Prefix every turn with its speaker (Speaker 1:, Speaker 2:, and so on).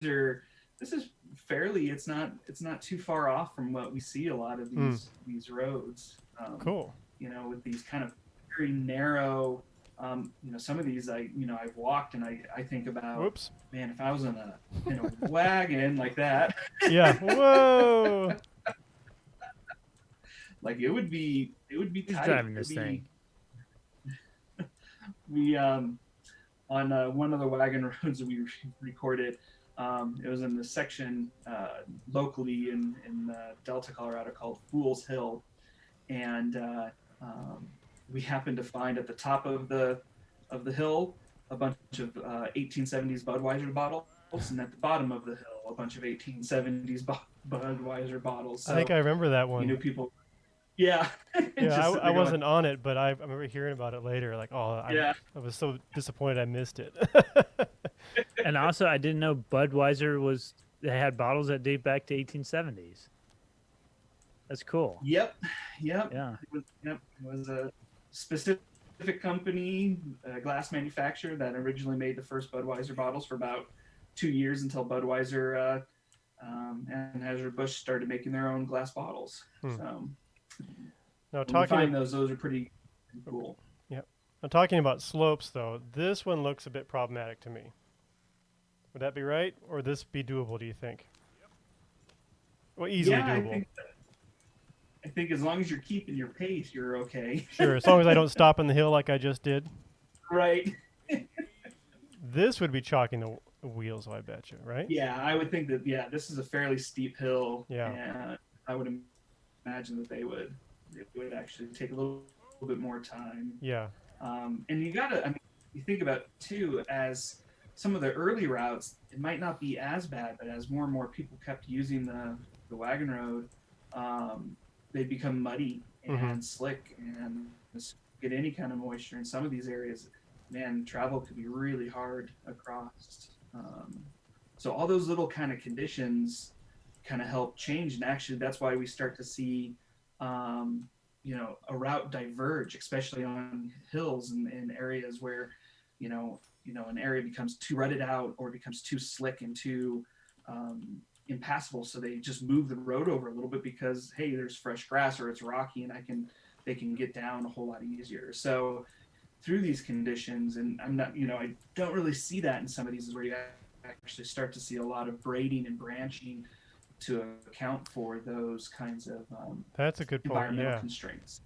Speaker 1: are this is fairly it's not too far off from what we see a lot of
Speaker 2: Hmm.
Speaker 1: these roads.
Speaker 2: Cool.
Speaker 1: With these kind of very narrow. Some of these I've walked and I think about,
Speaker 2: Whoops.
Speaker 1: man, if I was in a wagon like that,
Speaker 2: Yeah. Whoa.
Speaker 1: like it would be
Speaker 3: Who's
Speaker 1: tight.
Speaker 3: driving
Speaker 1: It would
Speaker 3: this thing?
Speaker 1: be we on one of the wagon roads that we recorded. It was in the section locally in Delta, Colorado, called Fool's Hill, and we happened to find at the top of the hill a bunch of 1870s Budweiser bottles, and at the bottom of the hill a bunch of 1870s Budweiser bottles.
Speaker 2: I think
Speaker 1: So
Speaker 2: I remember that one.
Speaker 1: people, yeah,
Speaker 2: Yeah,
Speaker 1: just
Speaker 2: I
Speaker 1: sitting there going,
Speaker 2: wasn't on it, but I remember hearing about it later. Like, oh,
Speaker 1: yeah,
Speaker 2: I was so disappointed I missed it.
Speaker 3: And also, I didn't know Budweiser was they had bottles that date back to 1870s. That's cool.
Speaker 1: yep, yep.
Speaker 3: Yeah.
Speaker 1: It was a specific company, a glass manufacturer that originally made the first Budweiser bottles for about 2 years until Budweiser and Anheuser-Busch started making their own glass bottles.
Speaker 2: Hmm.
Speaker 1: So
Speaker 2: Now
Speaker 1: when we
Speaker 2: talking,
Speaker 1: find those are pretty cool.
Speaker 2: yeah. Now talking about slopes, though, this one looks a bit problematic to me. Would that be right, or this be doable? Do you think? Well, easily
Speaker 1: Yeah,
Speaker 2: doable.
Speaker 1: I think as long as you're keeping your pace, you're okay.
Speaker 2: Sure, as long as I don't stop on the hill like I just did.
Speaker 1: Right.
Speaker 2: This would be chalking the wheels, I bet you, right?
Speaker 1: Yeah, I would think that. Yeah, this is a fairly steep hill,
Speaker 2: Yeah.
Speaker 1: and I would imagine that they would actually take a little bit more time.
Speaker 2: Yeah.
Speaker 1: And you think about too, as some of the early routes, it might not be as bad, but as more and more people kept using the wagon road, they become muddy
Speaker 2: Mm-hmm.
Speaker 1: and slick and get any kind of moisture in some of these areas. Man, travel could be really hard across. So all those little kind of conditions kind of help change, and actually that's why we start to see a route diverge, especially on hills and areas where an area becomes too rutted out or becomes too slick and too impassable. So they just move the road over a little bit because, hey, there's fresh grass or it's rocky, and they can get down a whole lot easier. So through these conditions, and I don't really see that in some of these, is where you actually start to see a lot of braiding and branching to account for those kinds of
Speaker 2: That's a good point.
Speaker 1: environmental
Speaker 2: Yeah.
Speaker 1: constraints.